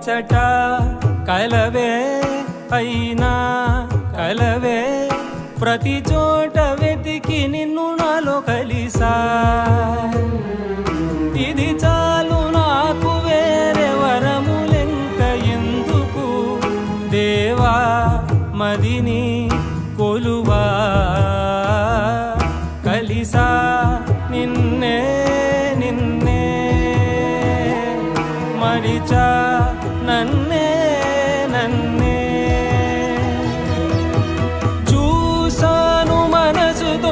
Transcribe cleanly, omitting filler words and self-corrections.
ఇచ్చట కలవే అయినా కలవే ప్రతి చోట వెతికి నిన్ను నాలో కలిసా ఇది చాలు నాకు వేరే వరములెంక ఎందుకు దేవా మదిని కొలువా కలిసా నిన్నే నిన్నే మరిచా